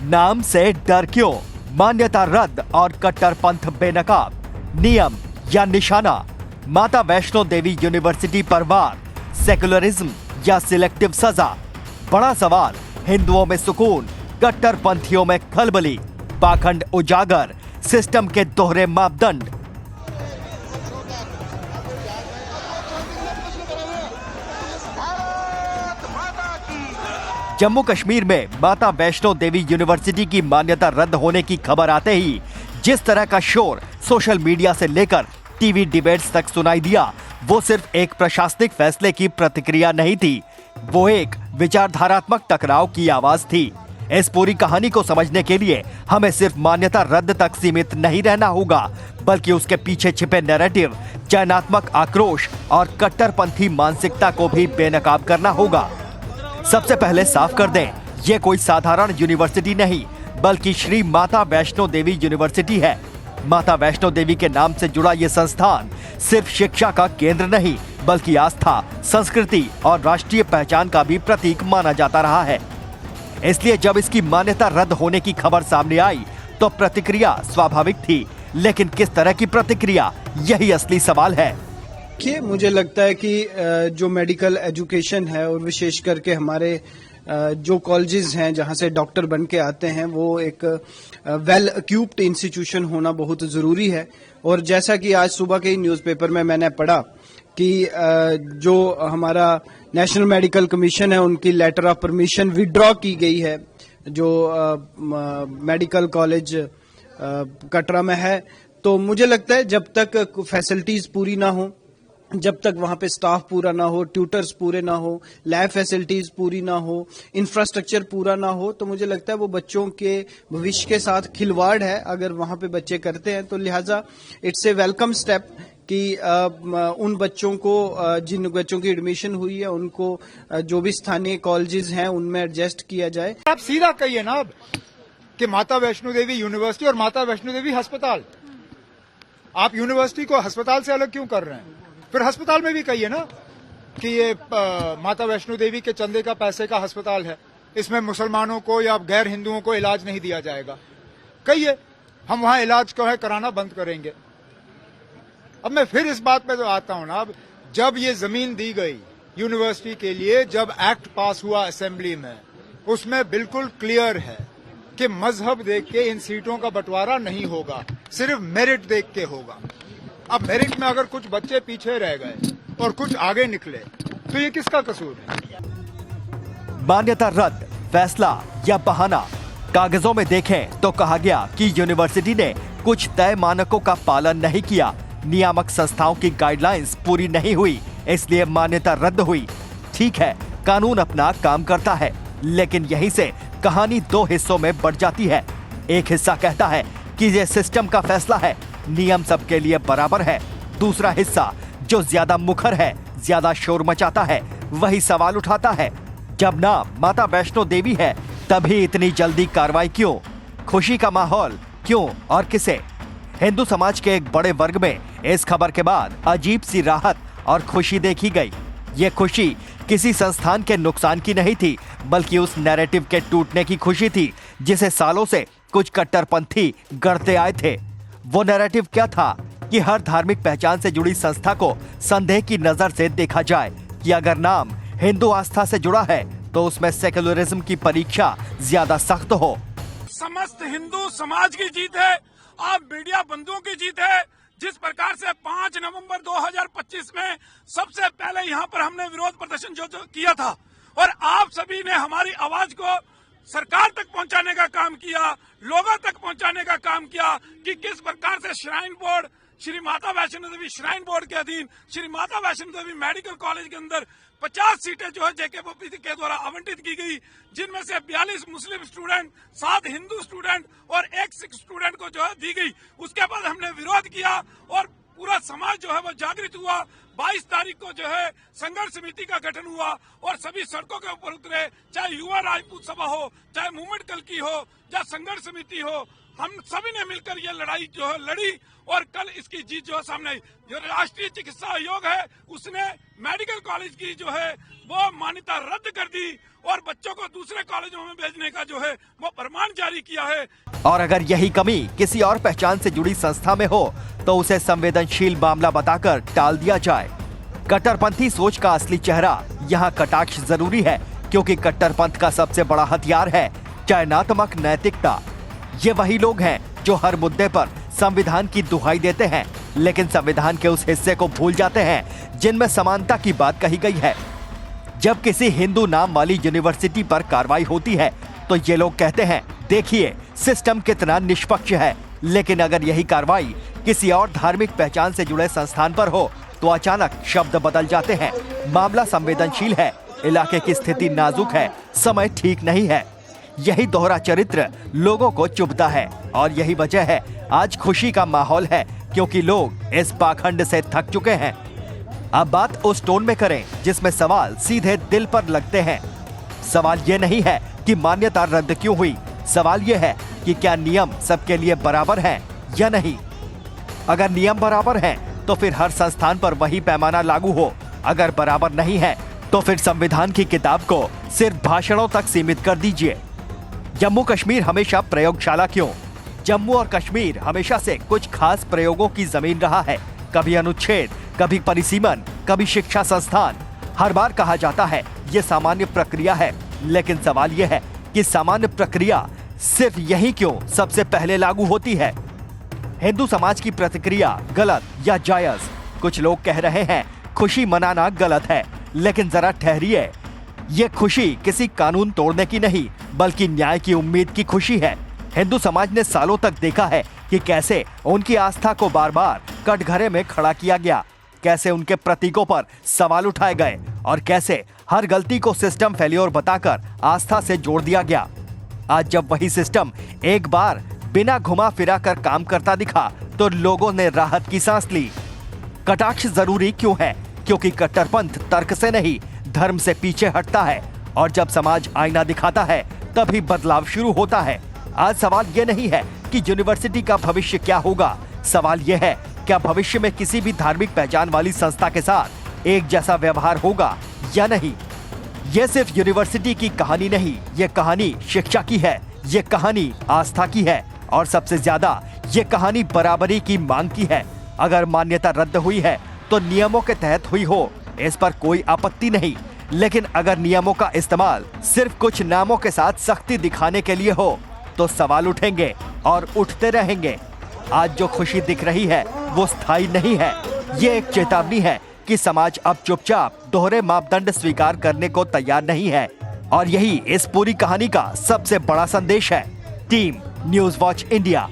नाम से डर क्यों? मान्यता रद्द और कट्टरपंथ बेनकाब, नियम या निशाना? माता वैष्णो देवी यूनिवर्सिटी पर वार, सेकुलरिज्म या सिलेक्टिव सजा? बड़ा सवाल। हिंदुओं में सुकून, कट्टरपंथियों में खलबली, पाखंड उजागर, सिस्टम के दोहरे मापदंड। जम्मू कश्मीर में माता वैष्णो देवी यूनिवर्सिटी की मान्यता रद्द होने की खबर आते ही जिस तरह का शोर सोशल मीडिया से लेकर टीवी डिबेट्स तक सुनाई दिया, वो सिर्फ एक प्रशासनिक फैसले की प्रतिक्रिया नहीं थी, वो एक विचारधारात्मक टकराव की आवाज थी। इस पूरी कहानी को समझने के लिए हमें सिर्फ मान्यता रद्द तक सीमित नहीं रहना होगा, बल्कि उसके पीछे छिपे नैरेटिव, चयनात्मक आक्रोश और कट्टरपंथी मानसिकता को भी बेनकाब करना होगा। सबसे पहले साफ कर दें, ये कोई साधारण यूनिवर्सिटी नहीं, बल्कि श्री माता वैष्णो देवी यूनिवर्सिटी है। माता वैष्णो देवी के नाम से जुड़ा ये संस्थान सिर्फ शिक्षा का केंद्र नहीं, बल्कि आस्था, संस्कृति और राष्ट्रीय पहचान का भी प्रतीक माना जाता रहा है। इसलिए जब इसकी मान्यता रद्द होने की खबर सामने आई तो प्रतिक्रिया स्वाभाविक थी, लेकिन किस तरह की प्रतिक्रिया, यही असली सवाल है। देखिए, मुझे लगता है कि जो मेडिकल एजुकेशन है और विशेष करके हमारे जो कॉलेजेस हैं जहां से डॉक्टर बन के आते हैं, वो एक वेल इक्विप्ड इंस्टीट्यूशन होना बहुत जरूरी है। और जैसा कि आज सुबह के ही न्यूज़पेपर में मैंने पढ़ा कि जो हमारा नेशनल मेडिकल कमीशन है, उनकी लेटर ऑफ परमिशन विड्रॉ की गई है, जो मेडिकल कॉलेज कटरा में है। तो मुझे लगता है जब तक फैसिलिटीज पूरी ना हो, जब तक वहां पे स्टाफ पूरा ना हो, ट्यूटर्स पूरे ना हो, लैब फैसिलिटीज पूरी ना हो, इंफ्रास्ट्रक्चर पूरा ना हो, तो मुझे लगता है वो बच्चों के भविष्य के साथ खिलवाड़ है अगर वहां पे बच्चे करते हैं। तो लिहाजा इट्स ए वेलकम स्टेप कि उन बच्चों को, जिन बच्चों की एडमिशन हुई है, उनको जो भी स्थानीय कॉलेजेस हैं उनमें एडजस्ट किया जाए। आप सीधा कहिए ना अब कि माता वैष्णो देवी यूनिवर्सिटी और माता वैष्णो देवी अस्पताल। आप यूनिवर्सिटी को अस्पताल से अलग क्यों कर रहे हैं? फिर अस्पताल में भी कहिए ना कि ये माता वैष्णो देवी के चंदे का, पैसे का अस्पताल है, इसमें मुसलमानों को या गैर हिंदुओं को इलाज नहीं दिया जाएगा। कहिए, हम वहां इलाज को है कराना बंद करेंगे। अब मैं फिर इस बात पे तो आता हूं ना, अब जब ये जमीन दी गई यूनिवर्सिटी के लिए, जब एक्ट पास हुआ असेंबली में, उसमें बिल्कुल क्लियर है कि मजहब देख के इन सीटों का बंटवारा नहीं होगा, सिर्फ मेरिट देख के होगा। अब मेरिट में अगर कुछ बच्चे पीछे रह गए और कुछ आगे निकले तो ये किसका कसूर है? मान्यता रद्द, फैसला या बहाना? कागजों में देखें तो कहा गया कि यूनिवर्सिटी ने कुछ तय मानकों का पालन नहीं किया, नियामक संस्थाओं की गाइडलाइंस पूरी नहीं हुई, इसलिए मान्यता रद्द हुई। ठीक है, कानून अपना काम करता है, लेकिन यहीं से कहानी दो हिस्सों में बढ़ जाती है। एक हिस्सा कहता है कि ये सिस्टम का फैसला है, नियम सबके लिए बराबर है। दूसरा हिस्सा, जो ज्यादा मुखर है, ज्यादा शोर मचाता है, वही सवाल उठाता है, जब नाम माता वैष्णो देवी है तभी इतनी जल्दी कार्रवाई क्यों? खुशी का माहौल क्यों और किसे? हिंदू समाज के एक बड़े वर्ग में इस खबर के बाद अजीब सी राहत और खुशी देखी गई। ये खुशी किसी संस्थान के नुकसान की नहीं थी, बल्कि उस नैरेटिव के टूटने की खुशी थी जिसे सालों से कुछ कट्टरपंथी गढ़ते आए थे। वो नैरेटिव क्या था कि हर धार्मिक पहचान से जुड़ी संस्था को संदेह की नजर से देखा जाए कि अगर नाम हिंदू आस्था से जुड़ा है तो उसमें सेकुलरिज्म की परीक्षा ज्यादा सख्त हो। समस्त हिंदू समाज की जीत है, आप मीडिया बंधुओं की जीत है। जिस प्रकार से 5 नवंबर 2025 में सबसे पहले यहाँ पर हमने विरोध प्रदर्शन जो किया था और आप सभी ने हमारी आवाज को सरकार तक पहुंचाने का काम किया, लोगों तक पहुंचाने का काम किया कि किस प्रकार से shrine board, Shri Mata Vaishno Devi shrine board के अधीन श्री माता वैष्णो देवी मेडिकल कॉलेज के अंदर 50 सीटें जो है जेकेपीपी के द्वारा आवंटित की गई, जिनमें से 42 मुस्लिम स्टूडेंट, 7 हिंदू स्टूडेंट और 1 सिख स्टूडेंट को जो है दी गई। उसके बाद हमने विरोध किया और पूरा समाज जो है वो जागृत हुआ। 22 तारीख को जो है संघर्ष समिति का गठन हुआ और सभी सड़कों के ऊपर उतरे, चाहे युवा राजपूत सभा हो, चाहे मूवमेंट कल की हो, चाहे संघर्ष समिति हो, हम सभी ने मिलकर ये लड़ाई जो है लड़ी और कल इसकी जीत जो है सामने आई। जो राष्ट्रीय चिकित्सा आयोग है उसने मेडिकल कॉलेज की जो है वो मान्यता रद्द कर दी और बच्चों को दूसरे कॉलेजों में भेजने का जो है वो फरमान जारी किया है। और अगर यही कमी किसी और पहचान से जुड़ी संस्था में हो तो उसे संवेदनशील मामला बताकर टाल दिया जाए। कट्टरपंथी सोच का असली चेहरा यहाँ कटाक्ष जरूरी है, क्योंकि कट्टरपंथ का सबसे बड़ा हथियार है चयनात्मक नैतिकता। ये वही लोग हैं जो हर मुद्दे पर संविधान की दुहाई देते हैं, लेकिन संविधान के उस हिस्से को भूल जाते हैं जिनमें समानता की बात कही गई है। जब किसी हिंदू नाम वाली यूनिवर्सिटी पर कार्रवाई होती है तो ये लोग कहते हैं, देखिए सिस्टम कितना निष्पक्ष है। लेकिन अगर यही कार्रवाई किसी और धार्मिक पहचान से जुड़े संस्थान पर हो तो अचानक शब्द बदल जाते हैं। मामला संवेदनशील है, इलाके की स्थिति नाजुक है, समय ठीक नहीं है। यही दोहरा चरित्र लोगों को चुभता है और यही वजह है आज खुशी का माहौल है, क्योंकि लोग इस पाखंड से थक चुके हैं। अब बात उस टोन में करें जिसमें सवाल सीधे दिल पर लगते हैं। सवाल ये नहीं है कि मान्यता रद्द क्यों हुई, सवाल ये है कि क्या नियम सबके लिए बराबर हैं या नहीं। अगर नियम बराबर हैं तो फिर हर संस्थान पर वही पैमाना लागू हो। अगर बराबर नहीं है तो फिर संविधान की किताब को सिर्फ भाषणों तक सीमित कर दीजिए। जम्मू कश्मीर हमेशा प्रयोगशाला क्यों? जम्मू और कश्मीर हमेशा से कुछ खास प्रयोगों की जमीन रहा है। कभी अनुच्छेद, कभी परिसीमन, कभी शिक्षा संस्थान। हर बार कहा जाता है ये सामान्य प्रक्रिया है, लेकिन सवाल ये है कि सामान्य प्रक्रिया सिर्फ यही क्यों सबसे पहले लागू होती है? हिंदू समाज की प्रतिक्रिया गलत या जायज? कुछ लोग कह रहे हैं खुशी मनाना गलत है, लेकिन जरा ठहरिए, ये खुशी किसी कानून तोड़ने की नहीं बल्कि न्याय की उम्मीद की खुशी है। हिंदू समाज ने सालों तक देखा है कि कैसे उनकी आस्था को बार बार कटघरे में खड़ा किया गया, कैसे उनके प्रतीकों पर सवाल उठाए गए और कैसे हर गलती को सिस्टम फेल्योर बताकर आस्था से जोड़ दिया गया। आज जब वही सिस्टम एक बार बिना घुमा फिरा कर काम करता दिखा तो लोगों ने राहत की सांस ली। कटाक्ष जरूरी क्यों है? क्योंकि कट्टरपंथ तर्क से नहीं धर्म से पीछे हटता है, और जब समाज आईना दिखाता है तभी बदलाव शुरू होता है। आज सवाल ये नहीं है कि यूनिवर्सिटी का भविष्य क्या होगा, सवाल यह है क्या भविष्य में किसी भी धार्मिक पहचान वाली संस्था के साथ एक जैसा व्यवहार होगा या नहीं। यह सिर्फ यूनिवर्सिटी की कहानी नहीं, ये कहानी शिक्षा की है, ये कहानी आस्था की है, और सबसे ज्यादा ये कहानी बराबरी की मांग की है। अगर मान्यता रद्द हुई है तो नियमों के तहत हुई हो, इस पर कोई आपत्ति नहीं, लेकिन अगर नियमों का इस्तेमाल सिर्फ कुछ नामों के साथ सख्ती दिखाने के लिए हो तो सवाल उठेंगे और उठते रहेंगे। आज जो खुशी दिख रही है वो स्थायी नहीं है। ये एक चेतावनी है कि समाज अब चुपचाप दोहरे मापदंड स्वीकार करने को तैयार नहीं है, और यही इस पूरी कहानी का सबसे बड़ा संदेश है। Team news watch India.